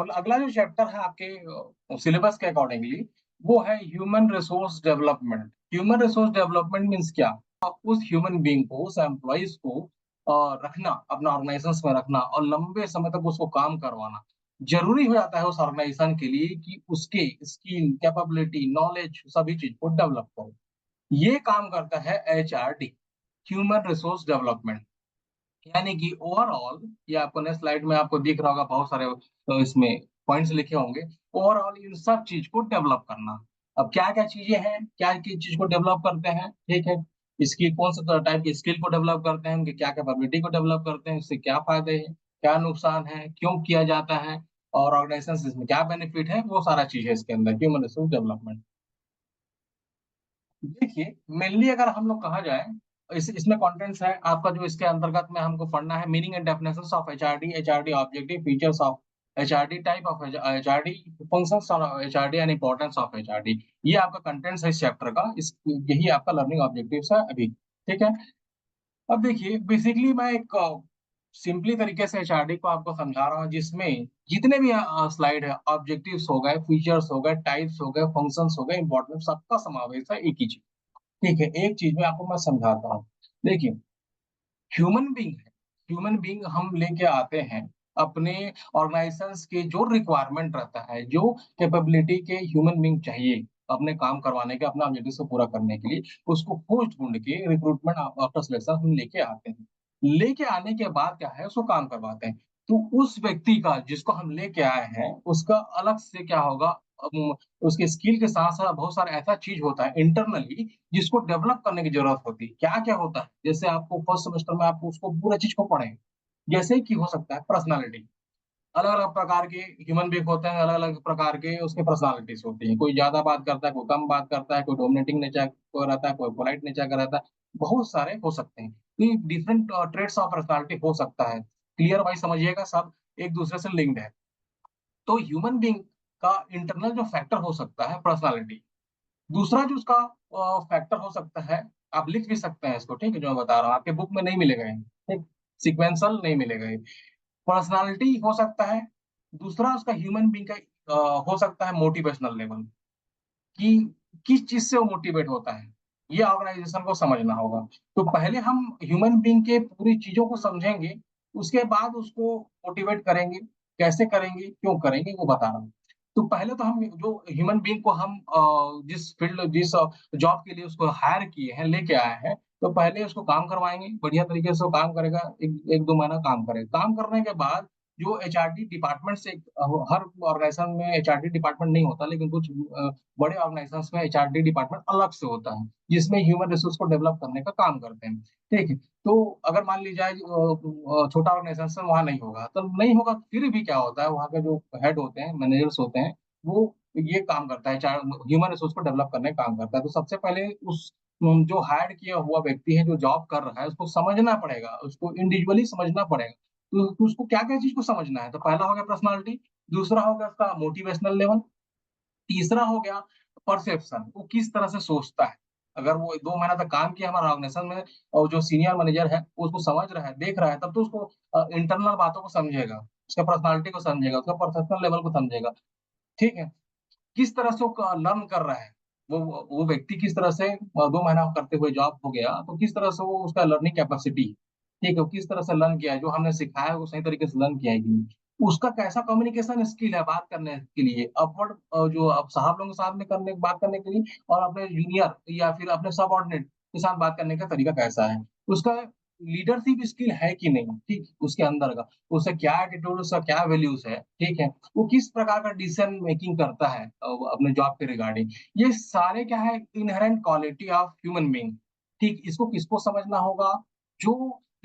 और अगला जो चैप्टर है आपके सिलेबस के अकॉर्डिंगली, वो है human resource development. Human resource development means क्या? उस ह्यूमन बीइंग को, उस एम्प्लॉइज को रखना, अपना ऑर्गेनाइजेशन में रखना और लंबे समय तक उसको काम करवाना जरूरी हो जाता है उस ऑर्गेनाइजेशन के लिए कि उसके स्किल, कैपेबिलिटी, नॉलेज सभी चीज को डेवलप करे। ये काम करता है एचआरडी, ह्यूमन रिसोर्स डेवलपमेंट। यानी कि ओवरऑल, ये आपको नेक्स्ट स्लाइड में आपको दिख रहा होगा, बहुत सारे इसमें पॉइंट्स लिखे होंगे। ओवरऑल इन सब चीज को डेवलप करना। अब क्या क्या चीजें हैं, क्या क्या चीज को डेवलप करते हैं, ठीक है। इसकी कौन सा टाइप की स्किल को डेवलप करते हैं, उनकी क्या कैपेबिलिटी को डेवलप करते हैं, इससे क्या फायदे हैं, क्या नुकसान है, क्यों किया जाता है, और ऑर्गेनाइजेशन इसमें क्या बेनिफिट है, वो सारा चीज है इसके अंदर ह्यूमन रिसोर्स डेवलपमेंट। देखिए, मेनली अगर हम लोग कहा जाए, इसमें कंटेंट्स है आपका जो इसके अंतर्गत में हमको पढ़ना है, meaning and definitions of HRD, HRD objective, features of HRD, type of HRD, functions of HRD and importance of HRD. ये आपका कंटेंट्स है इस चैप्टर का, इस यही आपका लर्निंग ऑब्जेक्टिव्स है अभी, ठीक है। अब देखिए, बेसिकली मैं एक सिंपली तरीके से एचआरडी को आपको समझा रहा हूँ, जिसमें जितने भी स्लाइड है, ऑब्जेक्टिव्स हो गए, फीचर्स हो गए, टाइप्स हो गए, फंक्शंस हो गए, इंपॉर्टेंस, सबका समावेश है एक ही चीज। ठीक है, एक चीज में आपको मैं समझाता हूँ। देखिए, ह्यूमन बींग है, ह्यूमन बींग हम लेके आते हैं अपने ऑर्गेनाइजेशंस के जो रिक्वायरमेंट रहता है, जो कैपेबिलिटी के ह्यूमन बींग चाहिए अपने काम करवाने के, अपना ऑब्जेक्टिव को पूरा करने के लिए, उसको पोस्ट ढूंढ के रिक्रूटमेंट आफ्टर सिलेक्शन हम लेके आते हैं। लेके आने के बाद क्या है, उसको काम करवाते हैं। तो उस व्यक्ति का, जिसको हम लेके आए हैं, उसका अलग से क्या होगा, उसके स्किल के साथ साथ बहुत सारा ऐसा चीज होता है इंटरनली जिसको डेवलप करने की जरूरत होती है। क्या क्या होता है, जैसे आपको फर्स्ट सेमेस्टर में आपको उसको पूरा चीज को पढ़ेंगे। जैसे कि हो सकता है पर्सनालिटी, अलग अलग प्रकार के ह्यूमन बींग होते हैं, अलग अलग प्रकार के उसके पर्सनालिटीज होती हैं। कोई ज्यादा बात करता है, कोई कम बात करता है, कोई डोमिनेटिंग नेचर का रहता है, कोई पोलाइट नेचर का रहता है, बहुत सारे हो सकते हैं। तो डिफरेंट ट्रेड्स ऑफ पर्सनालिटी हो सकता है। क्लियर वाइज समझिएगा, सब एक दूसरे से लिंक्ड है। तो ह्यूमन बींग का इंटरनल जो फैक्टर हो सकता है पर्सनालिटी। दूसरा जो उसका फैक्टर हो सकता है, आप लिख भी सकते हैं इसको, ठीक है, जो मैं बता रहा हूँ आपके बुक में नहीं मिलेगा ये, ठीक, सिक्वेंसल नहीं मिलेगा ये। पर्सनालिटी हो सकता है। दूसरा उसका ह्यूमन बीइंग का हो सकता है मोटिवेशनल लेवल, कि किस चीज से वो मोटिवेट होता है, ये ऑर्गेनाइजेशन को समझना होगा। तो पहले हम ह्यूमन बीइंग के पूरी चीजों को समझेंगे, उसके बाद उसको मोटिवेट करेंगे। कैसे करेंगे, क्यों करेंगे, वो बता रहा हूँ। तो पहले तो हम जो ह्यूमन बीइंग को हम जिस फील्ड, जिस जॉब के लिए उसको हायर किए हैं, लेके आए हैं, तो पहले उसको काम करवाएंगे बढ़िया तरीके से। वो काम करेगा, एक दो महीना काम करेगा। काम करने के बाद जो एचआरडी डिपार्टमेंट से, हर ऑर्गेनाइजेशन में एचआरडी डिपार्टमेंट नहीं होता, लेकिन कुछ बड़े ऑर्गेनाइजेशंस में एचआरडी डिपार्टमेंट अलग से होता है, जिसमें ह्यूमन रिसोर्स को डेवलप करने का काम करते हैं। ठीक है। तो अगर मान लीजिए छोटा ऑर्गेनाइजेशन वहां नहीं होगा, तो नहीं होगा, फिर भी क्या होता है, वहां के जो हेड होते हैं, मैनेजर्स होते हैं, वो ये काम करता है, ह्यूमन रिसोर्स को डेवलप करने का काम करता है। तो सबसे पहले उस जो हायर किया हुआ व्यक्ति है, जो जॉब कर रहा है, उसको समझना पड़ेगा, उसको इंडिविजुअली समझना पड़ेगा। तो उसको क्या क्या चीज को समझना है, तो पहला हो गया पर्सनालिटी। दूसरा हो गया उसका मोटिवेशनल लेवल। तीसरा हो गया परसेप्शन, वो किस तरह से सोचता है। अगर वो 2 महीना तक काम किया हमारे ऑर्गेनाइजेशन में, और जो सीनियर मैनेजर है वो उसको समझ रहा है, देख रहा है, तब तो उसको इंटरनल बातों को समझेगा, उसका पर्सनालिटी को समझेगा, उसका परसेप्शनल लेवल को समझेगा। ठीक है। किस तरह से वो लर्न कर रहा है, वो व्यक्ति किस तरह से 2 महीना करते हुए जॉब हो गया, तो किस तरह से वो, उसका लर्निंग कैपेसिटी, ठीक है, वो किस तरह से लर्न किया है, जो हमने सिखाया है वो सही तरीके से लर्न किया है कि नहीं। उसका कैसा कम्युनिकेशन स्किल है बात करने के लिए, अपवर्ड जो अब साहब लोगों के साथ में करने बात करने के लिए, और अपने जूनियर या फिर अपने सबऑर्डिनेट के साथ बात करने का तरीका कैसा है। उसका लीडरशिप स्किल है कि नहीं, ठीक, उसके अंदर का, उसका क्या एटीट्यूड, उसका क्या वैल्यूज है, ठीक है। वो किस प्रकार का डिसीजन मेकिंग करता है अपने जॉब के रिगार्डिंग। ये सारे क्या है, inherent quality of human being. ठीक, इसको किसको समझना होगा, जो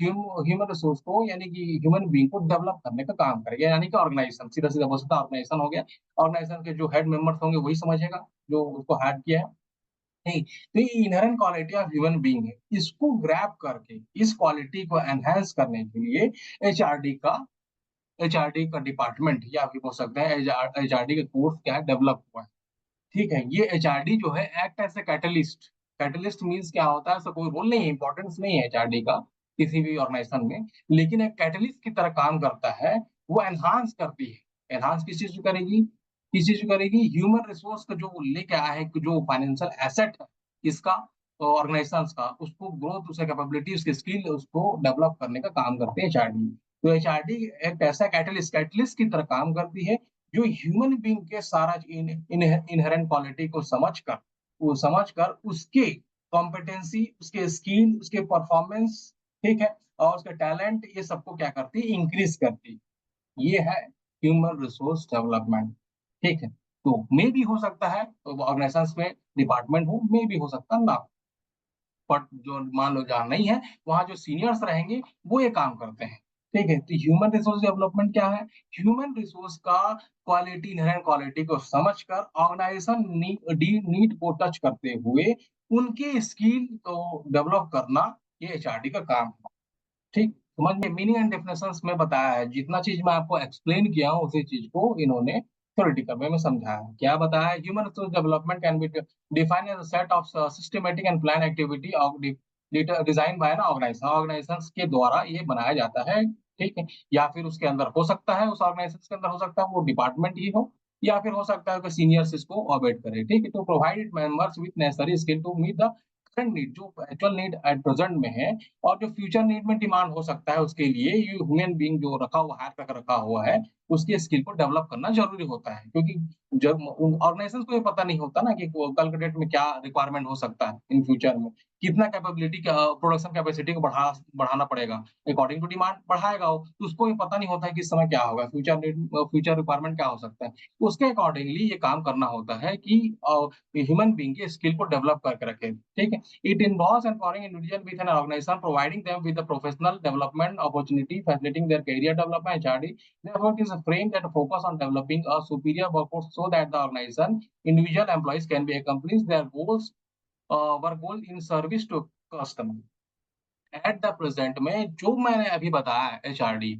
ह्यूमन रिसोर्स को, यानी कि ह्यूमन बीइंग को डेवलप करने का काम करेगा, यानी कि ऑर्गेनाइजेशन, सीधा सीधा बोल सकता ऑर्गेनाइजेशन हो गया। ऑर्गेनाइजेशन के जो हेड मेंबर्स होंगे वही समझेगा, जो उसको हेड किया है। नहीं, तो ये inherent quality of human being है, इसको ग्रैब करके इस क्वालिटी को एनहांस करने के लिए एचआरडी का एचआरडी का डिपार्टमेंट, या भी बोल सकते हैं एचआरडी का कोर्स क्या है, डेवलप हुआ है। ठीक है। ये एचआरडी जो है act as a catalyst. Catalyst means क्या होता है, ऐसा कोई रोल नहीं है, इंपॉर्टेंस नहीं है एचआरडी का किसी भी ऑर्गेनाइजेशन में, लेकिन एक कैटलिस्ट की तरह काम करता है। वो एनहांस करती है एनहांस किस चीज को करेगी, किस चीज को करेगी, ह्यूमन रिसोर्स का जो लेके आया है, जो फाइनेंशियल एसेट है इसका, ऑर्गेनाइजेशंस का, उसको ग्रोथ, उसका कैपेबिलिटी, उसकी स्किल, उसको डेवलप करने का काम करते हैं एचआरडी। तो एचआरडी एक ऐसा कैटलिस्ट कैटलिस्ट की तरह काम करती है, जो ह्यूमन बीइंग के सारा इनहेरेंट क्वालिटी को समझकर, वो समझकर उसके कॉम्पिटेंसी, उसके स्किल, उसके परफॉर्मेंस, ठीक है, और उसके टैलेंट, ये सबको क्या करती है, इंक्रीज करती है। ये है ह्यूमन रिसोर्स डेवलपमेंट। ठीक है, तो मे भी हो सकता है ऑर्गेनाइजेशन में डिपार्टमेंट हो, मे भी हो सकता ना, बट जो मान लो जहाँ नहीं है, वहाँ जो सीनियर्स रहेंगे वो ये काम करते हैं। ठीक है, तो ह्यूमन रिसोर्स डेवलपमेंट क्या है, ह्यूमन रिसोर्स का क्वालिटी, इनहेरेंट क्वालिटी को समझकर ऑर्गेनाइजेशन नीड को टच करते हुए उनके स्किल को डेवलप करना, ये एचआरडी का काम है। ठीक, समझ में मीनिंग एंड डेफिनेशंस में बताया है, जितना चीज मैं आपको एक्सप्लेन किया हूँ उसी चीज को इन्होंने थ्योरेटिकल वे में समझाया है। क्या बताया है, human resource development can be defined as a set of systematic and plan activity of design by an organisation, organisation के द्वारा ये बनाया जाता है। ठीक है, या फिर उसके अंदर हो सकता है, उस ऑर्गेनाइजेशन के अंदर हो सकता है वो डिपार्टमेंट ही हो, या फिर हो सकता है कि सीनियर्स इसको ऑपरेट करे। ठीक है, तो provide members with necessary skill to meet the current need, जो एक्चुअल नीड एट प्रेजेंट में है, और जो फ्यूचर नीड में डिमांड हो सकता है, उसके लिए ये ह्यूमन बीइंग जो रखा हुआ, हायर करके रखा हुआ है, उसके स्किल को डेवलप करना जरूरी होता है। क्योंकि जब ऑर्गेनाइजेशन को ये पता नहीं होता ना कि कल के डेट में क्या रिक्वायरमेंट हो सकता है, इन फ्यूचर में कितना कैपेबिलिटी, प्रोडक्शन कैपेसिटी को बढ़ाना पड़ेगा, अकॉर्डिंग टू डिमांड बढ़ाएगा वो, तो उसको ये पता नहीं होता है कि इस समय क्या होगा, फ्यूचर नीड, फ्यूचर रिक्वायरमेंट क्या हो सकता है। उसके अकॉर्डिंगली ये काम करना होता है कि ह्यूमन बीइंग के स्किल को डेवलप करके रखे। ठीक है, it involves empowering individual with an organization, providing them with the professional development opportunity, facilitating their career development, HRD. Therefore, it is a frame that focus on developing a superior workforce so that the organization, individual employees can be accomplish their goals, work goal in service to customer. At the present में जो मैंने अभी बताया HRD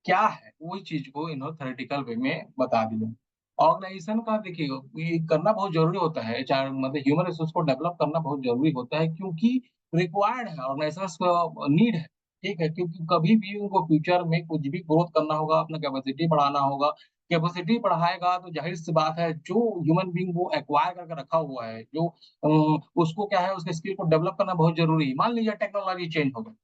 क्या है, वही चीज को इन्होंने थ्योरेटिकल वे में बता दिया। ऑर्गेनाइजेशन का देखिए, ये करना बहुत जरूरी होता है, एचआर मतलब ह्यूमन रिसोर्स को डेवलप करना बहुत जरूरी होता है, क्योंकि रिक्वायर्ड है, ऑर्गेनाइजेशन को नीड है। ठीक है, क्योंकि कभी भी उनको फ्यूचर में कुछ भी ग्रोथ करना होगा, अपना कैपेसिटी बढ़ाना होगा, कैपेसिटी बढ़ाएगा तो जाहिर सी बात है, जो ह्यूमन बींग वो एक्वायर करके रखा हुआ है, जो उसको क्या है, उसके स्किल को डेवलप करना बहुत जरूरी है। मान लीजिए टेक्नोलॉजी चेंज हो गई,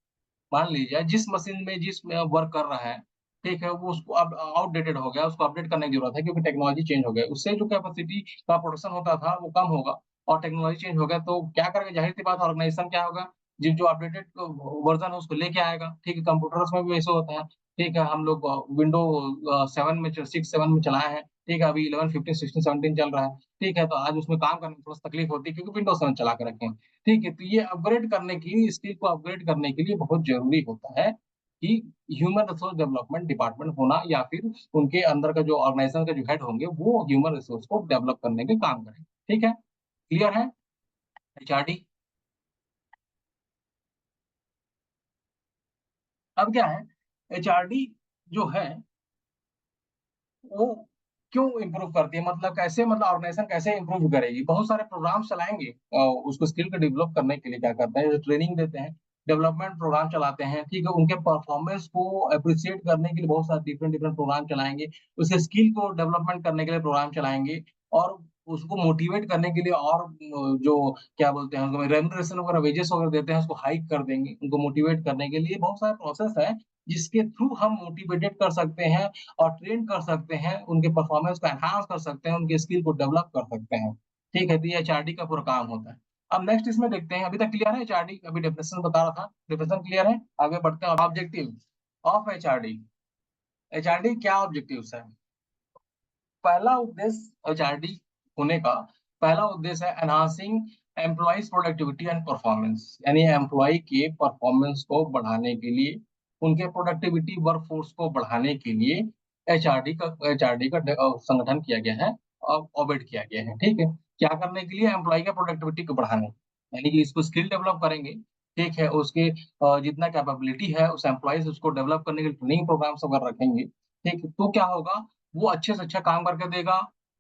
मान लीजिए जिस मशीन में जिस वर्क कर रहा है, ठीक है, वो उसको अब आउटडेटेड हो गया, उसको अपडेट करने की जरूरत है, क्योंकि टेक्नोलॉजी चेंज हो गया, उससे जो कैपेसिटी का प्रोडक्शन होता था वो कम होगा, और टेक्नोलॉजी चेंज हो गया तो क्या करेगा, जाहिर सी बात ऑर्गेनाइजेशन क्या होगा, जिस जो अपडेटेड वर्जन है उसको लेके आएगा। ठीक है, कंप्यूटर्स में भी ऐसे होता है। ठीक है, हम लोग विंडो 6 7 में चलाए हैं, ठीक है, अभी 11 15 16 17 चल रहा है। ठीक है, तो आज उसमें काम करने में थोड़ा तकलीफ होती है, क्योंकि विंडो 7 चला के रखे हैं। ठीक है, तो ये अपग्रेड करने की, स्किल को अपग्रेड करने के लिए बहुत जरूरी होता है कि ह्यूमन रिसोर्स डेवलपमेंट डिपार्टमेंट होना, या फिर उनके अंदर का जो ऑर्गेनाइजेशन का जो हेड होंगे वो ह्यूमन रिसोर्स को डेवलप करने के काम करें। ठीक है, क्लियर है एचआरडी। अब क्या है, एचआरडी जो है वो क्यों इम्प्रूव करती है, मतलब कैसे, मतलब ऑर्गेनाइजेशन कैसे इम्प्रूव करेगी, बहुत सारे प्रोग्राम चलाएंगे उसको स्किल को डेवलप करने के लिए। क्या करते हैं, ट्रेनिंग देते हैं, डेवलपमेंट प्रोग्राम चलाते हैं। ठीक है, उनके परफॉर्मेंस को अप्रिशिएट करने के लिए बहुत सारे डिफरेंट डिफरेंट प्रोग्राम चलाएंगे, उसके स्किल को डेवलपमेंट करने के लिए प्रोग्राम चलाएंगे, और उसको मोटिवेट करने के लिए, और जो क्या बोलते हैं, उनको रेमुनरेशन वगैरह, वेजेस वगैरह देते हैं, उसको हाइक कर देंगे, उनको मोटिवेट करने के लिए बहुत सारे प्रोसेस है, जिसके थ्रू हम मोटिवेटेड कर सकते हैं, और ट्रेन कर सकते हैं, उनके परफॉर्मेंस को एनहांस कर सकते हैं, उनके स्किल को डेवलप कर सकते हैं। ठीक है, तो ये एचआरडी का पूरा काम होता है। अब नेक्स्ट इसमें देखते हैं, अभी तक क्लियर है एचआरडी, अभी डेफिनेशन बता रहा था, डेफिनेशन क्लियर है, आगे बढ़ते हैं। ऑब्जेक्टिव ऑफ एचआरडी, एचआरडी क्या ऑब्जेक्टिव्स है। पहला उद्देश्य एचआरडी होने का, पहला उद्देश्य है enhancing employees productivity and performance, यानी एम्प्लॉय के परफॉर्मेंस को बढ़ाने के लिए, उनके प्रोडक्टिविटी, वर्कफोर्स को बढ़ाने के लिए एचआरडी का संगठन किया गया है, और ऑबिट किया गया है। ठीक है, क्या करने के लिए, एम्प्लॉय का प्रोडक्टिविटी को बढ़ाने, यानी कि इसको स्किल डेवलप करेंगे। ठीक है, उसके जितना कैपेबिलिटी है उस एम्प्लॉयज, उसको डेवलप करने के लिए ट्रेनिंग प्रोग्राम्स वगैरह रखेंगे। ठीक है, तो क्या होगा, वो अच्छे से अच्छा काम करके देगा,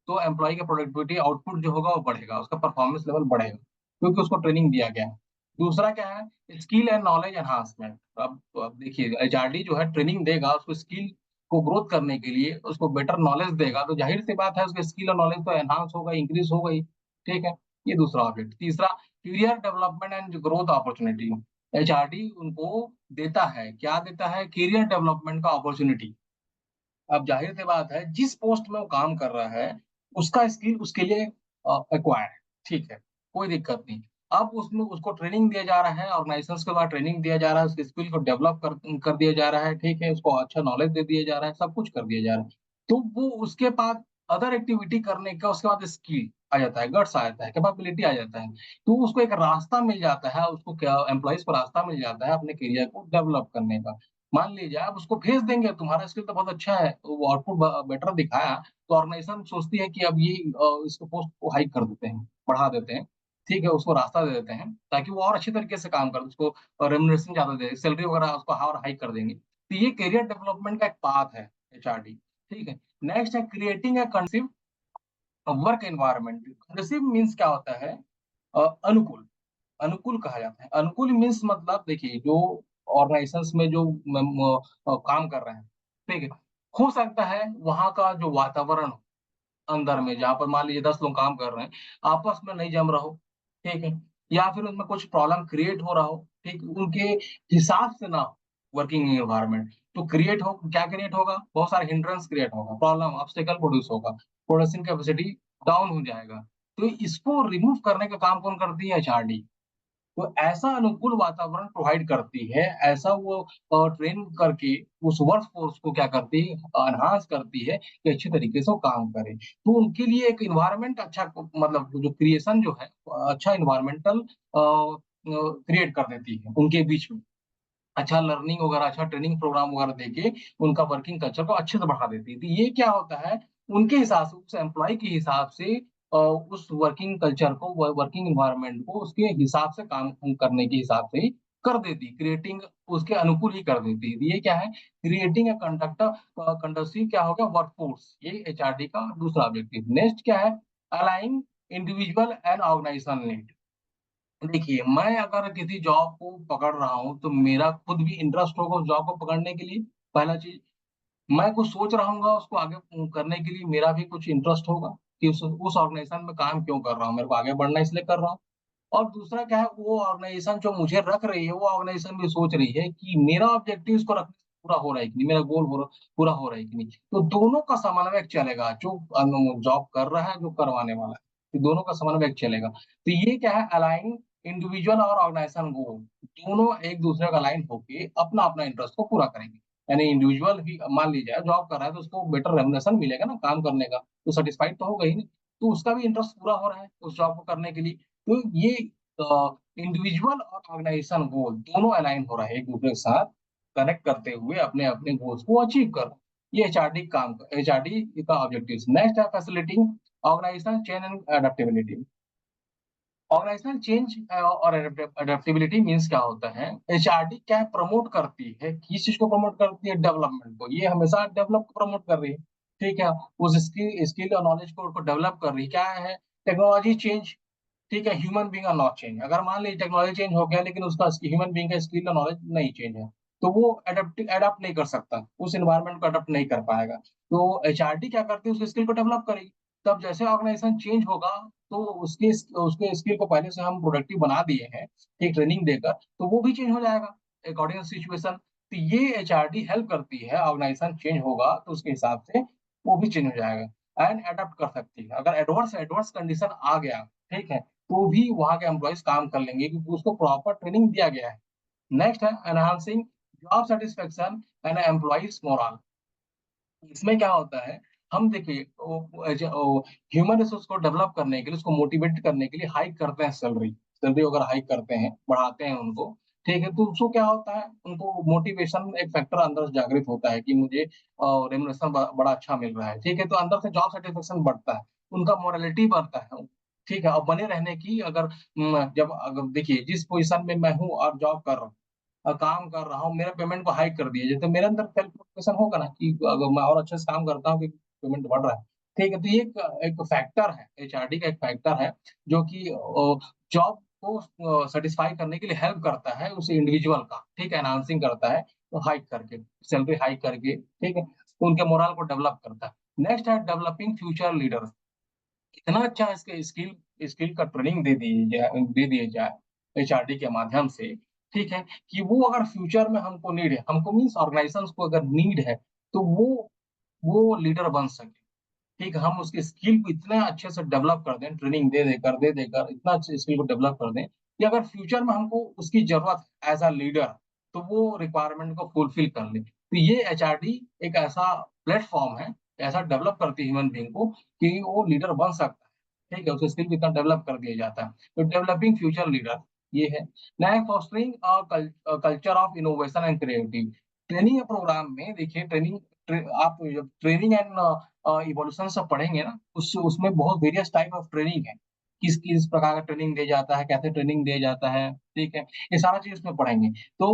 तो एम्प्लॉय का प्रोडक्टिविटी आउटपुट जो होगा वो बढ़ेगा, उसका परफॉर्मेंस लेवल बढ़ेगा, क्योंकि उसको ट्रेनिंग दिया गया है। दूसरा क्या है, स्किल एंड नॉलेज एनहांसमेंट। अब देखिए एचआरडी जो है ट्रेनिंग देगा, उसको स्किल को ग्रोथ करने के लिए उसको बेटर नॉलेज देगा, तो ज़ाहिर-सी बात है उसकी स्किल और नॉलेज तो एनहांस होगा, इंक्रीज़ होगा ही, ठीक है? ये दूसरा ऑब्जेक्ट। तीसरा, career development and growth opportunity. HRD उनको देता है, क्या देता है? करियर डेवलपमेंट का अपॉर्च्युनिटी। अब ज़ाहिर-सी बात है, जिस पोस्ट में वो काम कर रहा है, उसका स्किल उसके लिए एक्वायर्ड है, ठीक है, कोई दिक्कत नहीं। अब उसमें उसको ट्रेनिंग दिया जा रहा है, ऑर्गनाइज़ेशंस के द्वारा ट्रेनिंग दिया जा रहा है, उसके स्किल को डेवलप कर दिया जा रहा है, ठीक है, उसको अच्छा नॉलेज दे दिया जा रहा है, सब कुछ कर दिया जा रहा है। तो वो उसके बाद अदर एक्टिविटी करने का उसके बाद स्किल आ जाता है, गट्स आ जाता है, कैपेबिलिटी आ जाता है। तो उसको एक रास्ता मिल जाता है, उसको क्या एम्प्लॉइज़ को रास्ता मिल जाता है अपने करियर को डेवलप करने का। मान लीजिए आप उसको भेज देंगे, तुम्हारा स्किल तो बहुत अच्छा है, तो वो आउटपुट बेटर दिखाया, तो ऑर्गेनाइज़ेशन सोचती है कि अब ये इसको पोस्ट को हाइक कर देते हैं, बढ़ा देते हैं, ठीक है, उसको रास्ता दे देते हैं, ताकि वो और अच्छे तरीके से काम करे, उसको रेम्युनरेशन ज़्यादा दे, सैलरी वगैरह उसको और हाइक कर देंगे। तो ये करियर डेवलपमेंट का एक पाथ है एचआरडी, ठीक है। नेक्स्ट है creating a conducive work environment. Conducive means क्या होता है? अनुकूल। अनुकूल कहा जाता है। अनुकूल मीन्स मतलब देखिए जो ऑर्गेनाइजेशंस में जो काम कर रहे हैं, ठीक है? हो सकता है वहाँ का जो वातावरण हो, अंदर में जहाँ पर मान लीजिए 10 लोग काम कर रहे हैं, आपस में नहीं जम रहा हो, ठीक है? या फिर उसमें कुछ प्रॉब्लम क्रिएट हो रहा हो, ठीक? उनके हिसाब से ना हो वर्किंग एनवायरनमेंट, तो क्रिएट हो क्या क्रिएट होगा? बहुत सारे हिंड्रेंस क्रिएट होगा, प्रॉब्लम, ऑब्स्टेकल प्रोड्यूस होगा, प्रोडक्शन कैपेसिटी डाउन हो जाएगा। तो इसको रिमूव करने का काम कौन करती है? एचआरडी। तो ऐसा अनुकूल वातावरण प्रोवाइड करती है, ऐसा वो ट्रेन करके उस वर्क फोर्स को क्या करती है? एनहांस करती है कि अच्छे तरीके से वो काम करे। तो उनके लिए एक एनवायरनमेंट अच्छा मतलब जो क्रिएशन जो है अच्छा एनवायरमेंटल क्रिएट कर देती है उनके बीच में। अच्छा लर्निंग वगैरह, अच्छा ट्रेनिंग प्रोग्राम वगैरह देके उनका वर्किंग कल्चर को अच्छे से बढ़ा देती है। तो ये क्या होता है, उनके हिसाब से, उस एम्प्लॉयी के हिसाब से उस वर्किंग कल्चर को, वर्किंग एनवायरनमेंट को उसके हिसाब से काम करने के हिसाब से ही कर देती, क्रिएटिंग उसके अनुकूल ही कर देती है। तो ये क्या है? क्रिएटिंग अ कंडक्टिव क्या हो गया? वर्कफोर्स। ये एचआरडी का दूसरा ऑब्जेक्टिव। नेक्स्ट क्या है? अलाइंग इंडिविजुअल एंड ऑर्गेनाइजेशन नीड। देखिए, मैं अगर किसी जॉब को पकड़ रहा हूँ, तो मेरा खुद भी इंटरेस्ट होगा उस जॉब को पकड़ने के लिए, पहला चीज़। मैं कुछ सोच रहा हूँगा उसको आगे करने के लिए मेरा भी कुछ इंटरेस्ट होगा कि उस ऑर्गेनाइज़ेशन में काम क्यों कर रहा हूँ, मेरे को आगे बढ़ना है इसलिए कर रहा हूँ। और दूसरा क्या है, वो ऑर्गेनाइज़ेशन जो मुझे रख रही है, वो ऑर्गेनाइज़ेशन भी सोच रही है कि मेरा ऑब्जेक्टिव इसको रखने से पूरा हो रहा है कि नहीं, मेरा गोल पूरा हो रहा है कि नहीं। तो दोनों का समन्वय चलेगा, जो जॉब कर रहा है, जो करवाने वाला है, तो दोनों का समन्वय चलेगा। तो ये क्या है? अलाइन इंडिविजुअल और ऑर्गेनाइजेशन गोल, दोनों एक दूसरे का अलाइन होके अपना-अपना इंटरेस्ट को पूरा करेंगे। यानी इंडिविजुअल भी मान लीजिए जॉब कर रहा है, तो उसको बेटर रेम्युनरेशन मिलेगा ना काम करने का, तो सैटिस्फाइड तो होगा ही नहीं। तो उसका भी इंटरेस्ट पूरा हो रहा है उस जॉब को करने के लिए। तो ये इंडिविजुअल और ऑर्गेनाइजेशन गोल दोनों अलाइन हो रहा है एक दूसरे के साथ, कनेक्ट करते हुए अपने अपने गोल्स को अचीव कर। ये एचआरडी का ऑब्जेक्टिव। नेक्स्ट है facilitating organisation change and adaptability. Organisational change और एडेप्टेबिलिटी मीन्स क्या होता है? एचआरडी क्या प्रमोट करती है, किस चीज को प्रमोट करती है? डेवलपमेंट को। ये हमेशा डेवलप को प्रमोट कर रही है, ठीक है? उस स्किल और नॉलेज को डेवलप कर रही है। क्या है? टेक्नोलॉजी चेंज, ठीक है, human being are not change. अगर मान लीजिए टेक्नोलॉजी चेंज हो गया लेकिन उसका ह्यूमन बीइंग का स्किल और नॉलेज नहीं चेंज है, तो वो अडॉप्ट नहीं कर सकता, उस एनवायरनमेंट को अडॉप्ट नहीं कर पाएगा। तो एचआरडी क्या करती है? उस स्किल को डेवलप करेगी। तब जैसे ऑर्गेनाइजेशन चेंज होगा, तो उसके उसके स्किल को पहले से हम प्रोडक्टिव बना दिए हैं, ठीक, ट्रेनिंग देकर, तो वो भी चेंज हो जाएगा अकॉर्डिंग टू सिचुएशन। तो ये एचआरडी हेल्प करती है, ऑर्गेनाइजेशन चेंज होगा तो उसके हिसाब से वो भी चेंज हो जाएगा एंड अडॉप्ट कर सकती है। अगर एडवर्स एडवर्स कंडीशन आ गया, ठीक है, तो भी वहाँ के एम्प्लॉइज काम कर लेंगे क्योंकि उसको प्रॉपर ट्रेनिंग दिया गया है। नेक्स्ट है enhancing job satisfaction and employees moral. इसमें क्या होता है, हम देखिए ह्यूमन रिसोर्स को डेवलप करने के लिए, उसको मोटिवेट करने के लिए हाइक करते हैं सैलरी, सैलरी वगैरह हाइक करते हैं, बढ़ाते हैं उनको, ठीक है? तो उसको क्या होता है, उनको मोटिवेशन एक फैक्टर अंदर से जागृत होता है कि मुझे रेमुनरेशन बड़ा अच्छा मिल रहा है, ठीक है? तो अंदर से जॉब सेटिस्फेक्शन बढ़ता है, उनका मोरालिटी बढ़ता है, ठीक है? और बने रहने की अगर जब अगर देखिए जिस पोजीशन में मैं हूँ और जॉब कर रहा हूँ, काम कर रहा हूँ, मेरा पेमेंट को हाइक कर दिया जाए, तो मेरे अंदर सेल्फ मोटिवेशन होगा ना कि अगर मैं और अच्छे से काम करता हूँ कि पेमेंट बढ़ रहा है, ठीक है? तो ये एक फैक्टर है, एचआरडी का एक फैक्टर है जो कि जॉब को सेटिस्फाई करने के लिए हेल्प करता है उस इंडिविजुअल का, ठीक है? एनहांसिंग करता है, तो हाइक करके, सैलरी हाइक करके, ठीक है? उनके मोरल को डेवलप करता है। नेक्स्ट है डेवलपिंग फ्यूचर लीडर। इतना अच्छा इसके स्किल स्किल का ट्रेनिंग दे दिया जाए एचआरडी के माध्यम से, ठीक है, कि वो अगर फ्यूचर में हमको नीड है, हमको मीन्स ऑर्गेनाइजेशन को अगर नीड है, तो वो लीडर बन सके। ठीक है, हम उसके स्किल को इतने अच्छे से डेवलप कर दें, ट्रेनिंग दे देकर इतना अच्छे स्किल को डेवलप कर दें कि अगर फ्यूचर में हमको उसकी जरूरत है एज अ लीडर, तो वो रिक्वायरमेंट को फुलफिल कर ले। तो ये एचआरडी एक ऐसा प्लेटफॉर्म है, ऐसा डेवलप करती है ह्यूमन बीइंग को कि वो लीडर बन सकता है। ठीक है, उसके स्किल को इतना डेवलप कर दिया जाता है। तो डेवलपिंग फ्यूचर लीडर ये है। नया fostering culture of innovation and creative. Training programme में देखिए, आप जब ट्रेनिंग एंड इवोल्यूशन सब पढ़ेंगे ना, उसमें बहुत वेरियस टाइप ऑफ ट्रेनिंग है। किस किस प्रकार का ट्रेनिंग दिया जाता है, कैसे ट्रेनिंग दिया जाता है, ठीक है, ये सारा चीज उसमें पढ़ेंगे। तो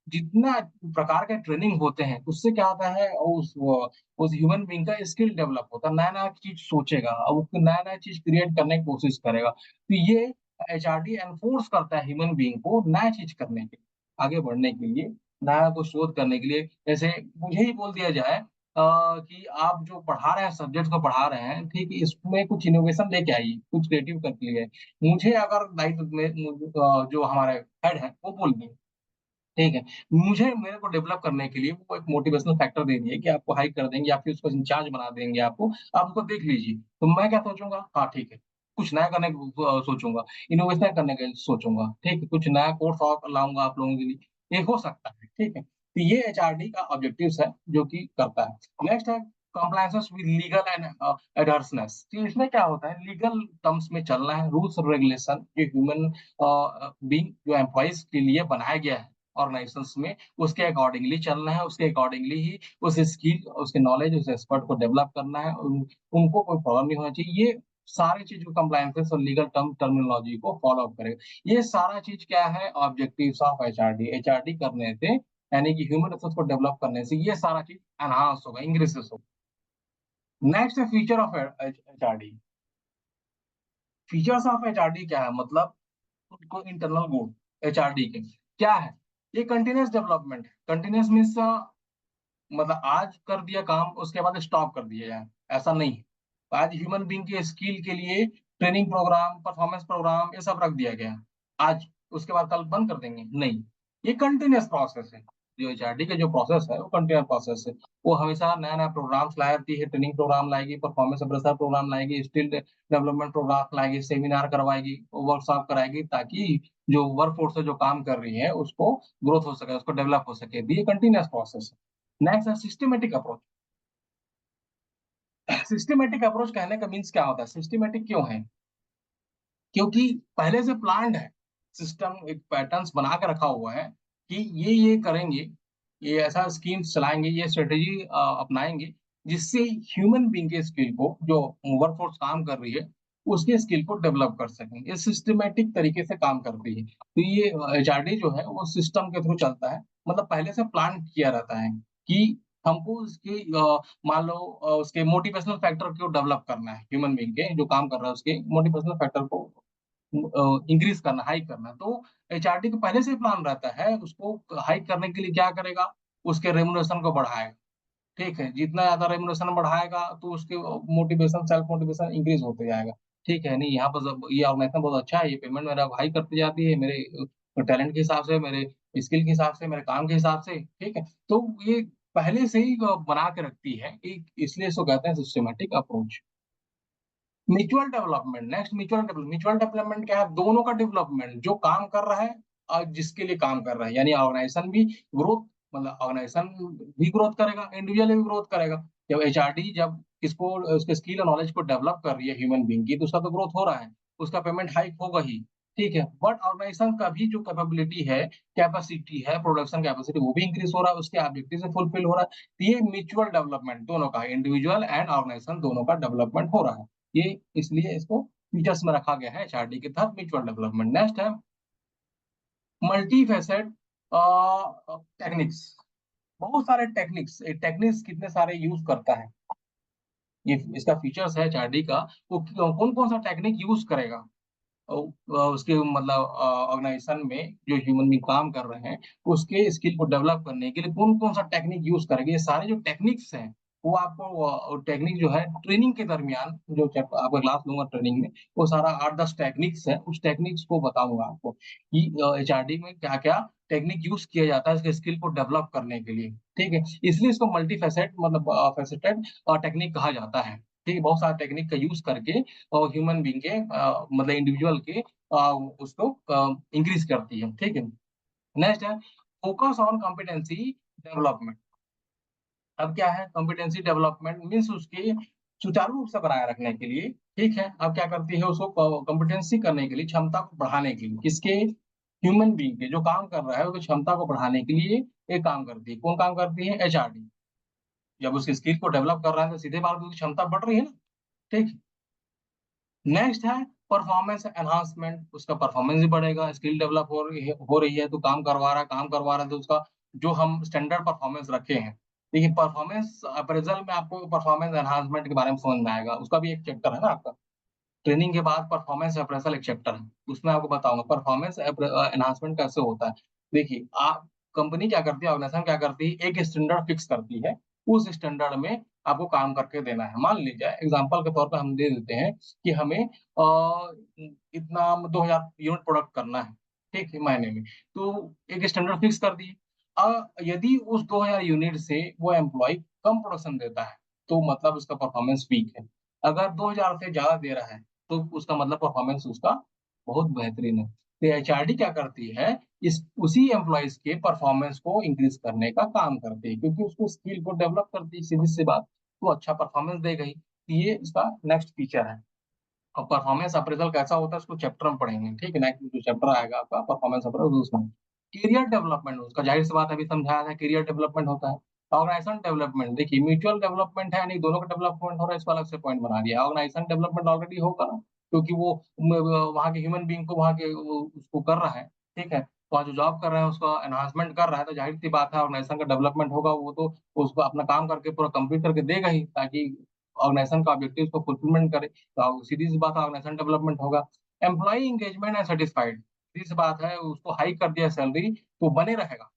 जितना प्रकार के ट्रेनिंग होते हैं, उससे क्या होता है, उस ह्यूमन बीइंग का स्किल डेवलप होता है, नया नया चीज सोचेगा, और वो नया नया चीज क्रिएट करने की कोशिश करेगा। तो ये एचआरडी एनफोर्स करता है ह्यूमन बीइंग को नया चीज करने के, आगे बढ़ने के लिए, नया को शोध करने के लिए। जैसे मुझे ही बोल दिया जाए कि आप जो पढ़ा रहे हैं, सब्जेक्ट को पढ़ा रहे हैं, ठीक है, इसमें कुछ इनोवेशन लेके आइए, कुछ क्रिएटिव करके लिए। मुझे अगर दायित्व में जो हमारे हेड है वो बोल दिए, ठीक है, मुझे मेरे को डेवलप करने के लिए वो एक मोटिवेशनल फैक्टर दे दिए कि आपको हाइक कर देंगे या फिर उसको इंचार्ज बना देंगे, आपको, आप उसको देख लीजिए। तो मैं क्या सोचूंगा, हाँ ठीक है, कुछ नया करने को सोचूंगा, इनोवेशन करने के लिए सोचूंगा, ठीक है, कुछ नया कोर्स और लाऊंगा आप लोगों के लिए, ये हो सकता है। ठीक है, तो ये एचआरडी का ऑब्जेक्टिव है जो कि करता है। नेक्स्ट है कंप्लायंसेस विद लीगल एंड एडहर्सनेस। तो इसमें क्या होता है, लीगल टर्म्स में चलना है, रूल्स और रेगुलेशन जो ह्यूमन बीइंग जो एम्प्लॉइज के लिए बनाया गया है ऑर्गेनाइजेशंस में, उसके अकॉर्डिंगली चलना है, उसके अकॉर्डिंगली ही उस स्किल, उसके नॉलेज, उस एक्सपर्ट को डेवलप करना है, उनको कोई प्रॉब्लम नहीं होना चाहिए। ये सारी चीज को कंप्लायंसेस और लीगल टर्मिनोलॉजी को फॉलो अप करेगा। ये सारा चीज क्या है, ऑब्जेक्टिव्स ऑफ एचआरडी। एचआरडी करने से, यानी कि ह्यूमन रिसोर्स को डेवलप करने से, ये सारा चीज एनहांस होगा, इंक्रीजेस होगा। नेक्स्ट है feature of HRD. Features of HRD क्या है, मतलब को इंटरनल गोल एचआरडी के क्या है। ये कंटिन्यूस डेवलपमेंट है। कंटिन्यूस मीन्स मतलब आज कर दिया काम, उसके बाद स्टॉप कर दिया जाए, ऐसा नहीं है। आज ह्यूमन बीइंग के स्किल के लिए ट्रेनिंग प्रोग्राम, परफॉर्मेंस प्रोग्राम, ये सब रख दिया गया है आज, उसके बाद कल बंद कर देंगे, नहीं। ये कंटिन्यूस प्रोसेस है। जो एचआरडी का जो प्रोसेस है वो कंटिन्यूस प्रोसेस है। वो हमेशा नया नया प्रोग्राम्स लाती है, ट्रेनिंग प्रोग्राम लाएगी, परफॉर्मेंस अप्रेजल प्रोग्राम लाएगी, स्किल डेवलपमेंट प्रोग्राम लाएगी, सेमिनार करवाएगी, वर्कशॉप कराएगी, ताकि जो वर्क फोर्स है जो काम कर रही है उसको ग्रोथ हो सके, उसको डेवलप हो सके। ये कंटिन्यूस प्रोसेस है। नेक्स्ट है सिस्टमेटिक अप्रोच। सिस्टमेटिक अप्रोच कहने का मीन्स क्या होता है, सिस्टमेटिक क्यों है, क्योंकि पहले से प्लान्ड है, सिस्टम एक पैटर्न्स बना के रखा हुआ है कि ये करेंगे, ये ऐसा स्कीम चलाएंगे, ये स्ट्रेटेजी अपनाएंगे, जिससे ह्यूमन बीइंग के स्किल को, जो वर्कफोर्स काम कर रही है, उसके स्किल को डेवलप कर सकें। ये सिस्टमेटिक तरीके से काम करती है। तो ये एचआरडी जो है वो सिस्टम के थ्रू चलता है, मतलब पहले से प्लान किया रहता है कि हमको उसके मान लो उसके मोटिवेशनल फैक्टर को डेवलप करना है, ह्यूमन बीइंग के जो काम कर रहा है उसके मोटिवेशनल फैक्टर को इंक्रीज करना, हाइक करना। तो एचआरडी को पहले से ही प्लान रहता है, उसको हाइक करने के लिए क्या करेगा, उसके रेमुनेशन को बढ़ाएगा। ठीक है, जितना ज्यादा रेमुनेशन बढ़ाएगा तो उसके मोटिवेशन, सेल्फ मोटिवेशन इंक्रीज होते जाएगा। ठीक है, नहीं यहाँ पर ये ऑर्गेनाइजेशन बहुत अच्छा है, ये पेमेंट मेरा हाई करती जाती है, मेरे टैलेंट के हिसाब से, मेरे स्किल के हिसाब से, मेरे काम के हिसाब से। ठीक है, तो ये पहले से ही बना के रखती है कि, इसलिए इसको कहते हैं systematic approach. Mutual development. Next mutual development क्या है, दोनों का डेवलपमेंट, जो काम कर रहा है और जिसके लिए काम कर रहा है, यानी ऑर्गेनाइजेशन भी ग्रोथ, मतलब ऑर्गेनाइजेशन भी ग्रोथ करेगा, इंडिविजुअल भी ग्रोथ करेगा। जब एचआरडी जब इसको, उसके स्किल और नॉलेज को डेवलप कर रही है ह्यूमन बीइंग की, तो उसका तो ग्रोथ हो रहा है, उसका पेमेंट हाइक होगा ही। ठीक है, बट ऑर्गेनाइजेशन का भी जो कैपेबिलिटी है, कैपेसिटी है, प्रोडक्शन कैपेसिटी, वो भी इंक्रीज हो रहा है, उसके ऑब्जेक्टिव से फुलफिल हो रहा है। तो ये म्यूचुअल डेवलपमेंट दोनों का, इंडिविजुअल एंड ऑर्गेनाइजेशन दोनों का डेवलपमेंट हो रहा है। ये इसलिए इसको फीचर्स में रखा गया है एचआरडी के तहत, म्यूचुअल डेवलपमेंट। नेक्स्ट है मल्टी फैसेट टेक्निक्स। बहुत सारे टेक्निक्स, टेक्निक्स कितने सारे यूज करता है, ये इसका फीचर्स है एचआरडी का। वो कौन कौन सा टेक्निक यूज करेगा, उसके मतलब ऑर्गेनाइजेशन में जो ह्यूमन बीइंग काम कर रहे हैं, उसके स्किल को डेवलप करने के लिए कौन-कौन सा टेक्निक यूज़ करेंगे, ये सारे जो टेक्निक्स हैं, वो आपको टेक्निक जो है ट्रेनिंग के दरमियान जो आपका क्लास लूँगा ट्रेनिंग में, वो सारा 8-10 टेक्निक्स है, उस टेक्निक्स को बताऊँगा आपको कि एचआरडी में क्या-क्या टेक्निक यूज़ किया जाता है इसके स्किल को डेवलप करने के लिए, ठीक है? इसलिए इसको मल्टी फेसेट मतलब फेसेटेड टेक्निक कहा जाता है, ठीक है? बहुत सारे टेक्निक का यूज़ करके और ह्यूमन बीइंग के मतलब इंडिविजुअल के उसको इंक्रीज़ करती है, ठीक है? नेक्स्ट है फोकस ऑन कॉम्पिटेंसी डेवलपमेंट। अब क्या है कॉम्पिटेंसी डेवलपमेंट मीन्स उसकी सुचारू रूप से बनाए रखने के लिए, ठीक है? अब क्या करती है उसको कॉम्पिटेंसी करने के लिए, क्षमता को बढ़ाने के लिए, किसके? ह्यूमन बीइंग के, जो काम कर रहा है उसकी क्षमता को बढ़ाने के लिए एक काम करती है। कौन काम करती है? एचआरडी। जब उसकी स्किल को डेवलप कर रहा है तो सीधे बात उसकी क्षमता बढ़ रही है ना, ठीक? नेक्स्ट है परफॉर्मेंस एनहांसमेंट, उसका परफॉर्मेंस भी बढ़ेगा, स्किल डेवलप हो रही है तो काम करवा रहा है तो उसका जो हम स्टैंडर्ड परफॉर्मेंस रखे हैं, देखिए परफॉर्मेंस अप्रेजल में आपको परफॉर्मेंस एनहांसमेंट के बारे में समझ में आएगा, उसका भी एक चैप्टर है ना आपका। ट्रेनिंग के बाद परफॉर्मेंस अप्रेजल एक चैप्टर है, उसमें आपको बताऊंगा परफॉर्मेंस एनहांसमेंट कैसे होता है। देखिए आप कंपनी क्या करती है, ऑर्गेनाइजेशन क्या करती है, एक स्टैंडर्ड फिक्स करती है, उस स्टैंडर्ड में आपको काम करके देना है। मान लीजिए एग्जांपल के तौर पे हम दे देते हैं कि हमें इतना 2000 यूनिट प्रोडक्ट करना है, ठीक है, महीने में। तो एक स्टैंडर्ड फिक्स कर दिए। यदि उस 2000 यूनिट से वो एम्प्लॉय कम प्रोडक्शन देता है तो मतलब उसका परफॉर्मेंस वीक है। अगर 2000 से ज्यादा दे रहा है तो उसका मतलब परफॉर्मेंस उसका बहुत बेहतरीन है। तो एचआरडी क्या करती है, इस उसी एम्प्लॉइज के परफॉर्मेंस को इंक्रीज करने का काम करती है, क्योंकि उसको स्किल को डेवलप करती है, सीधी सी बात। तो अच्छा परफॉर्मेंस देगा ही। तो ये इसका नेक्स्ट फीचर है। और परफॉर्मेंस अप्रेजल कैसा होता है उसको चैप्टर में पढ़ेंगे, ठीक है? नेक्स्ट जो चैप्टर आएगा आपका परफॉर्मेंस अप्रेजल उसमें करियर डेवलपमेंट, उसका जाहिर सी बात अभी समझाया था, करियर डेवलपमेंट होता है। ऑर्गेनाइजेशन डेवलपमेंट, देखिए म्यूचुअल डेवलपमेंट है, यानी दोनों का डेवलपमेंट हो रहा है, इसको अलग से पॉइंट बना दिया। ऑर्गेनाइजेशन डेवलपमेंट ऑलरेडी होगा ना, क्योंकि वो वहाँ के ह्यूमन बीइंग को वहाँ के उसको कर रहा है, ठीक है? वहाँ जो जॉब कर रहे हैं उसका एनहांसमेंट कर रहा है, तो जाहिर सी बात है ऑर्गेनाइजेशन का डेवलपमेंट होगा, वो तो उसको अपना काम करके पूरा कंप्लीट करके देगा ही, ताकि ऑर्गेनाइजेशन का ऑब्जेक्टिव को फुलफिलमेंट करे। तो सीधी सी बात है ऑर्गेनाइजेशन डेवलपमेंट होगा। एम्प्लॉय एंगेजमेंट एंड सेटिस्फाइड, सीधी सी बात है उसको हाई कर दिया सैलरी तो बने रहेगा,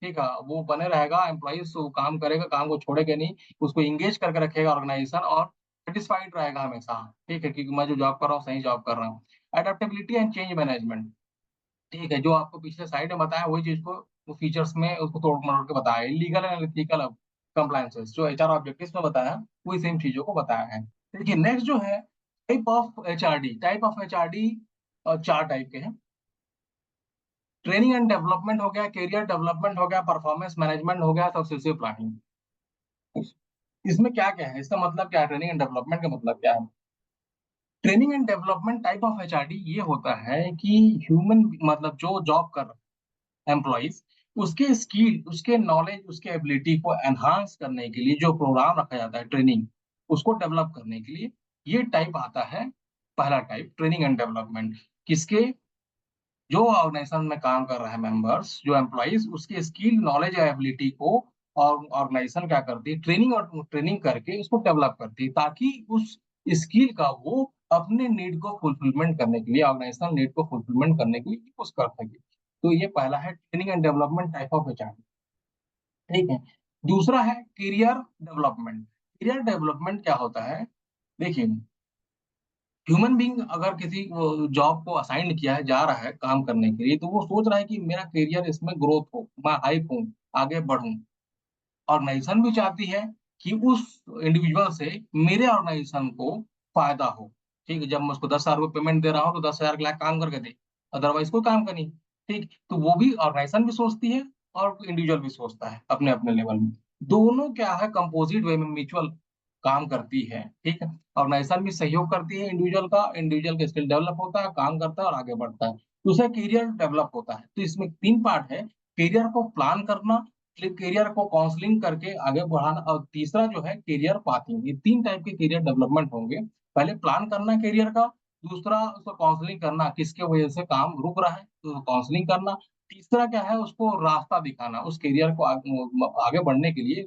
ठीक है? वो बने रहेगा, एम्प्लॉइज काम करेगा, काम को छोड़ेगा नहीं, उसको इंगेज करके रखेगा ऑर्गेनाइजेशन, और सेटिस्फाइड रहेगा हमेशा, ठीक है? क्योंकि मैं जो जॉब कर रहा हूँ सही जॉब कर रहा हूँ। एडेप्टेबिलिटी एंड चेंज मैनेजमेंट, ठीक है, जो आपको पिछले साइड में बताया वही चीज को वो फीचर्स में उसको तोड़ मरोड़ के बताया है। लीगल एंड एथिकल कंप्लायंसेस जो एचआर ऑब्जेक्टिव्स में बताया वही सेम चीजों को बताया है। देखिए नेक्स्ट जो है टाइप ऑफ एचआरडी चार टाइप के हैं। ट्रेनिंग एंड डेवलपमेंट हो गया, करियर डेवलपमेंट हो गया, परफॉर्मेंस मैनेजमेंट हो गया, सक्सेसिव प्लानिंग। इसमें क्या क्या है, इसका मतलब क्या है, ट्रेनिंग एंड डेवलपमेंट का मतलब क्या है? Training and development type of HRD ये होता है कि ह्यूमन मतलब जो जॉब कर रहा है एम्प्लॉइज, उसके स्किल, उसके नॉलेज, उसके एबिलिटी को एनहांस करने के लिए जो प्रोग्राम रखा जाता है ट्रेनिंग, उसको डेवलप करने के लिए, ये टाइप आता है। पहला टाइप ट्रेनिंग एंड डेवलपमेंट, किसके? जो ऑर्गेनाइजेशन में काम कर रहा है मेंबर्स, जो एम्प्लॉइज, उसके स्किल, नॉलेज या एबिलिटी को और ऑर्गेनाइजेशन क्या करती है, ट्रेनिंग करके उसको डेवलप करती है, ताकि उस स्किल का वो अपने नीड को फुलफिलमेंट करने के लिए, ऑर्गेनाइजेशनल नीड को फुलफिलमेंट करने के लिए यूज कर सके। तो ये पहला है training and development type of HR, ठीक है? दूसरा है करियर डेवलपमेंट। करियर डेवलपमेंट क्या होता है? देखिए ह्यूमन बीइंग अगर किसी जॉब को असाइन किया है, जा रहा है काम करने के लिए, तो वो सोच रहा है कि मेरा करियर इसमें ग्रोथ हो, मैं हाइप हूँ, आगे बढ़ूं। ऑर्गेनाइजेशन भी चाहती है कि उस इंडिविजुअल से मेरे ऑर्गेनाइजेशन को फायदा हो, ठीक है? जब मैं उसको 10,000 रुपये पेमेंट दे रहा हूँ तो 10,000 के लाख काम करके दे, अदरवाइज कोई काम का नहीं, ठीक? तो वो भी ऑर्गेनाइजेशन भी सोचती है और इंडिविजुअल भी सोचता है अपने अपने लेवल में। दोनों क्या है कंपोजिट वे में म्यूचुअल काम करती है, ठीक है? ऑर्गेनाइजेशन भी सहयोग करती है इंडिविजुअल का, इंडिविजुअल का स्किल डेवलप होता है, काम करता है और आगे बढ़ता है, तो उसे करियर डेवलप होता है। तो इसमें तीन पार्ट है, करियर को प्लान करना, करियर को काउंसलिंग करके आगे बढ़ाना, और तीसरा जो है करियर पाथिंग। ये तीन टाइप के करियर डेवलपमेंट होंगे। पहले प्लान करना करियर का, दूसरा उसको काउंसलिंग करना, किसके वजह से काम रुक रहा है तो काउंसलिंग करना, तीसरा क्या है उसको रास्ता दिखाना उस करियर को आगे बढ़ने के लिए,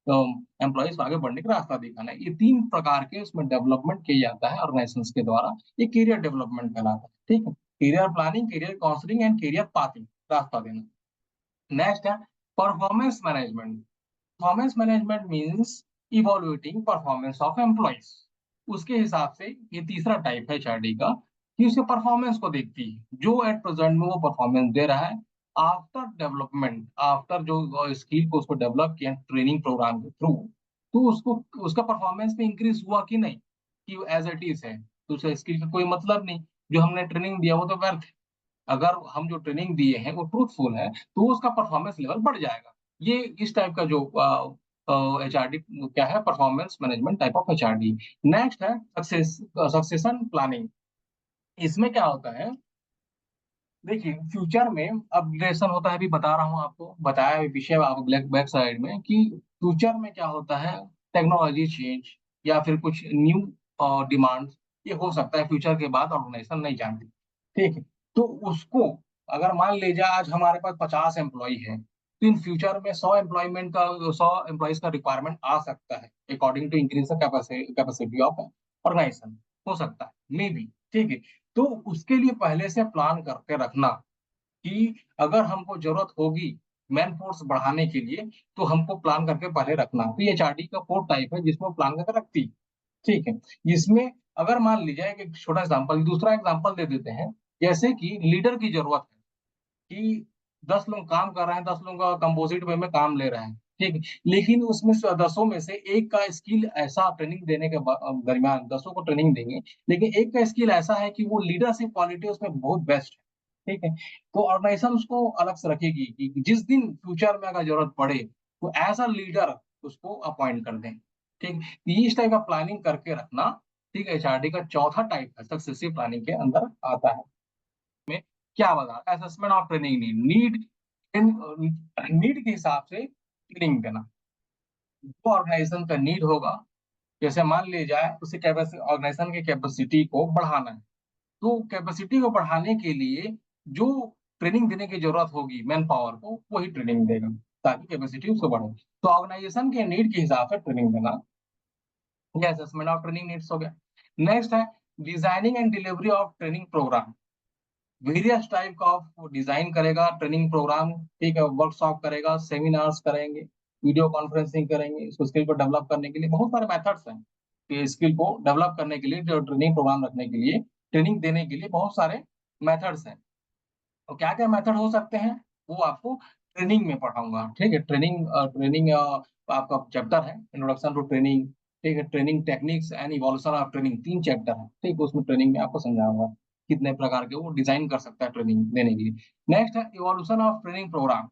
एम्प्लॉइज को आगे बढ़ने का रास्ता दिखाना है। ये 3 प्रकार के उसमें डेवलपमेंट किया जाता है ऑर्गेनाइजेशंस के द्वारा। ये करियर डेवलपमेंट कहलाता है, ठीक है। Career planning, career counselling and career pathing, रास्ता देना। नेक्स्ट है performance management. Performance management means evaluating performance of employees. उसके हिसाब से ये तीसरा टाइप है एचआरडी का, कि उसके परफॉर्मेंस को देखती है, जो एट प्रेजेंट में वो परफॉर्मेंस दे रहा है। आफ्टर डेवलपमेंट, आफ्टर जो स्किल को उसको डेवलप किया ट्रेनिंग प्रोग्राम के थ्रू, तो उसको उसका परफॉर्मेंस में इंक्रीज हुआ कि नहीं, कि एज इट इज है, तो उस स्किल का कोई मतलब नहीं। जो हमने ट्रेनिंग दिया वो तो व्यर्थ। अगर हम जो ट्रेनिंग दिए हैं वो ट्रूथफुल है, तो उसका परफॉर्मेंस लेवल बढ़ जाएगा। ये इस टाइप का जो एचआरडी क्या है, performance management type of HRD. Next है सक्सेशन प्लानिंग। इसमें क्या होता है, देखिए फ्यूचर में अपग्रेडेशन होता है, अभी बता रहा हूँ आपको, बताया विषय आप ब्लैक बैक साइड में, कि फ्यूचर में क्या होता है, टेक्नोलॉजी चेंज या फिर कुछ न्यू डिमांड, ये हो सकता है फ्यूचर के बाद, ऑर्गेनाइजेशन नहीं जानती, ठीक है। तो उसको अगर मान लीजिए आज हमारे पास 50 एम्प्लॉय है, तो इन फ्यूचर में 100 एम्प्लॉयज का रिक्वायरमेंट आ सकता है, according to increase capacity of organisation, हो सकता है मे बी, ठीक है। तो उसके लिए पहले से प्लान करके रखना, कि अगर हमको जरूरत होगी मैन फोर्स बढ़ाने के लिए, तो हमको प्लान करके पहले रखना। तो ये एचआरडी का 4 टाइप है जिसमें प्लान करके रखती है, ठीक है। इसमें अगर मान लीजिए एक छोटा एग्जांपल, दूसरा एग्जांपल दे देते हैं, जैसे कि लीडर की जरूरत है, कि 10 लोग काम कर रहे हैं, 10 लोगों का कंपोजिट वे में काम ले रहे हैं, ठीक है। लेकिन उसमें से 10 में से एक का स्किल ऐसा, ट्रेनिंग देने के दरमियान 10 को ट्रेनिंग देंगे, लेकिन एक का स्किल ऐसा है कि वो लीडरशिप क्वालिटी उसमें बहुत बेस्ट है, ठीक है। तो ऑर्गेनाइजेशन उसको अलग से रखेगी कि जिस दिन फ्यूचर में अगर जरूरत पड़े, तो एज अ लीडर उसको अपॉइंट कर दें, ठीक। इस टाइप का प्लानिंग करके रखना, ठीक है, एचआरडी का चौथा टाइप है, सक्सेसिव प्लानिंग के अंदर आता है। में क्या बता, assessment of training need, need के हिसाब से ट्रेनिंग देना। जो ऑर्गेनाइजेशन का नीड होगा, जैसे मान लिया जाए उसे कैपेसिटी, ऑर्गेनाइजेशन की कैपेसिटी को बढ़ाना है, तो कैपेसिटी को बढ़ाने के लिए जो ट्रेनिंग देने की जरूरत होगी मैन पावर को, वही ट्रेनिंग देगा, ताकि कैपेसिटी उसको बढ़े। तो ऑर्गेनाइजेशन के नीड के हिसाब से ट्रेनिंग देना, ये असेसमेंट ऑफ ट्रेनिंग नीड्स हो गया। नेक्स्ट है designing and delivery of training programme. Various type का ऑफ डिजाइन करेगा ट्रेनिंग प्रोग्राम, ठीक है, वर्कशॉप करेगा, सेमिनार्स करेंगे, वीडियो कॉन्फ्रेंसिंग करेंगे, इसको स्किल को डेवलप करने के लिए बहुत सारे मेथड्स हैं, कि स्किल को डेवलप करने के लिए, जो ट्रेनिंग प्रोग्राम रखने के लिए, ट्रेनिंग देने के लिए बहुत सारे मेथड्स हैं। तो क्या क्या मेथड हो सकते हैं, वो आपको ट्रेनिंग में पढ़ाऊंगा, ठीक है। ट्रेनिंग आपका चैप्टर है इंट्रोडक्शन टू ट्रेनिंग, ठीक है। Training techniques and evolution of training, 3 chapter है, ठीक है। उसमें ट्रेनिंग में आपको समझाऊंगा कितने प्रकार के वो डिजाइन कर सकता है ट्रेनिंग देने के लिए। नेक्स्ट है इवोल्यूशन ऑफ ट्रेनिंग प्रोग्राम।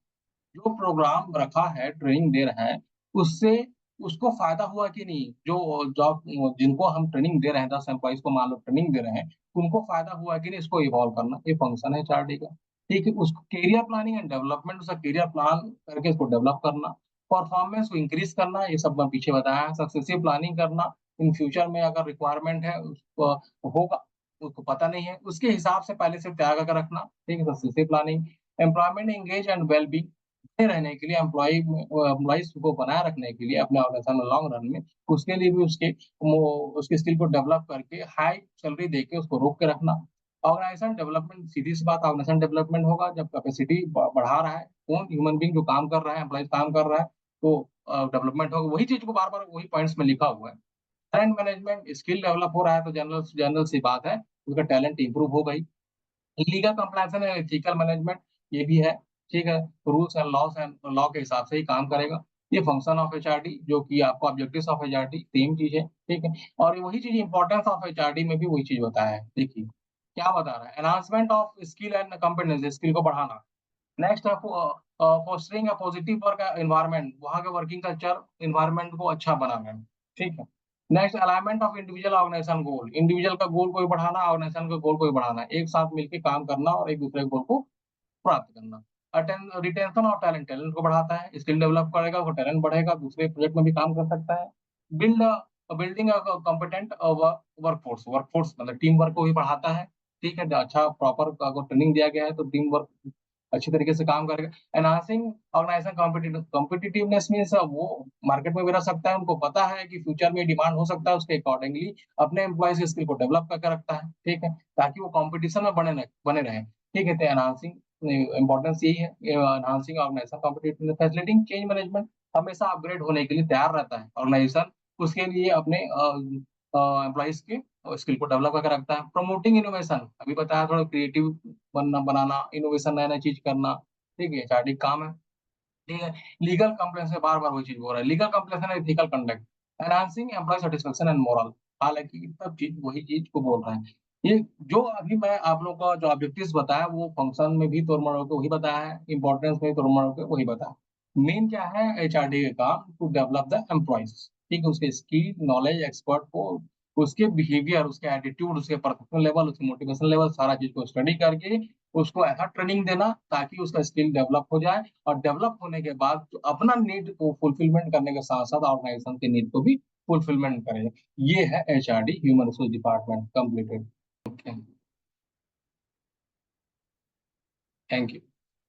जो प्रोग्राम रखा है, ट्रेनिंग दे रहा है, उससे उसको फायदा हुआ कि नहीं, जो जॉब जिनको हम ट्रेनिंग दे रहे हैं, 10 एम्प्लॉइज को मान लो ट्रेनिंग दे रहे हैं, उनको फायदा हुआ कि नहीं, इसको इवॉल्व करना, ये फंक्शन है एचआरडी का, ठीक है। उसको करियर प्लानिंग एंड डेवलपमेंट, उसका करियर प्लान करके उसको डेवलप करना, परफॉर्मेंस को इंक्रीज करना, ये सब मैं पीछे बताया है। सक्सेसिव प्लानिंग करना, इन फ्यूचर में अगर रिक्वायरमेंट है उसको होगा, उसको पता नहीं है, उसके हिसाब से पहले से तैयार करके रखना, ठीक है, successive planning. Employment engage and wellbeing, बने रहने के लिए, एम्प्लॉइज को बनाए रखने के लिए अपने ऑर्गेनाइजेशन में लॉन्ग रन में, उसके लिए भी उसके स्किल को डेवलप करके हाई सैलरी देके उसको रोक के रखना। ऑर्गेनाइजेशन डेवलपमेंट, सीधी सी बात, ऑर्गेनाइजेशन डेवलपमेंट होगा जब कैपेसिटी बढ़ा रहा है, कौन ह्यूमन बींग जो काम कर रहा है, एम्प्लॉइज काम कर रहा है, तो डेवलपमेंट होगा। वही चीज को बार बार वही पॉइंट्स में लिखा हुआ है। टैलेंट मैनेजमेंट, स्किल डेवलप हो रहा है, तो जनरल जनरल सी बात है, उसका टैलेंट इंप्रूव होगा ही। Legal compliance and ethical management, ये भी है, ठीक है। रूल्स एंड लॉ के हिसाब से ही काम करेगा। ये फंक्शन ऑफ एचआरडी, जो कि आपको ऑब्जेक्टिव्स ऑफ एचआरडी सेम चीज है, ठीक है। और वही चीज इंपॉर्टेंस ऑफ एचआरडी में भी वही चीज बताया है, देखिए क्या बता रहा है, enhancement of skill and competence, skill को बढ़ाना। नेक्स्ट है fostering a positive work environment, वहाँ के वर्किंग कल्चर एनवायरनमेंट को अच्छा बनाना है, ठीक है। Next alignment of individual organisation goal, individual का गोल कोई बढ़ाना, ऑर्गेनाइजेशन का गोल कोई बढ़ाना, एक साथ मिलकर काम करना और एक दूसरे गोल को प्राप्त करना। रिटेंशन ऑफ टैलेंट, टैलेंट को बढ़ाता है, स्किल डेवलप करेगा वो टैलेंट बढ़ेगा, दूसरे प्रोजेक्ट में भी काम कर सकता है। Build building competent workforce, workforce मतलब टीम वर्क को भी बढ़ाता है, ठीक है। अच्छा प्रॉपर अगर ट्रेनिंग दिया गया है तो टीम वर्क अच्छी तरीके से काम करेगा। एनहांसिंग ऑर्गेनाइजेशन कॉम्पिटिटिवनेस मीन्स वो मार्केट में भी रह सकता है, उनको पता है कि फ्यूचर में डिमांड हो सकता है, उसके अकॉर्डिंगली अपने एम्प्लॉयज के स्किल को डेवलप करके रखता है, ठीक है, ताकि वो कॉम्पिटिशन में बने रहे, ठीक है। तो एनहांसिंग इंपॉर्टेंस यही है, enhancing organisation competitiveness, facilitating change management, हमेशा अपग्रेड होने के लिए तैयार रहता है ऑर्गेनाइजेशन, उसके लिए अपने एम्प्लॉइज के स्किल को डेवलप करके रखता है। प्रमोटिंग इनोवेशन, अभी बताया, थोड़ा क्रिएटिव बनाना, इनोवेशन, नया नया चीज करना, ठीक है, एचआरडी काम है, ठीक है। लीगल कंप्लेंस में बार बार वही चीज बोल रहा है, legal compliance and ethical conduct, enhancing employee satisfaction and morale, हालांकि सब चीज वही चीज को बोल रहा है। ये जो अभी मैं आप लोगों का जो ऑब्जेक्टिव्स बताया, वो फंक्शन में भी तोड़मोड़ होकर वही बताया है, इंपॉर्टेंस में भी तोड़मोड़ होकर वही बताया। मेन क्या है एचआरडी का काम, टू डेवलप द एम्प्लॉयज, ठीक है, उसके स्किल, नॉलेज, एक्सपर्ट को, उसके बिहेवियर, उसके एटीट्यूड, उसके प्रोफेशनल लेवल, उसके मोटिवेशन लेवल, सारा चीज को स्टडी करके उसको ऐसा ट्रेनिंग देना ताकि उसका स्किल डेवलप हो जाए, और डेवलप होने के बाद जो अपना नीड को फुलफिलमेंट करने के साथ साथ ऑर्गेनाइजेशन के नीड को भी फुलफिलमेंट करे। ये है HRD, human resource department, completed. Okay, thank you.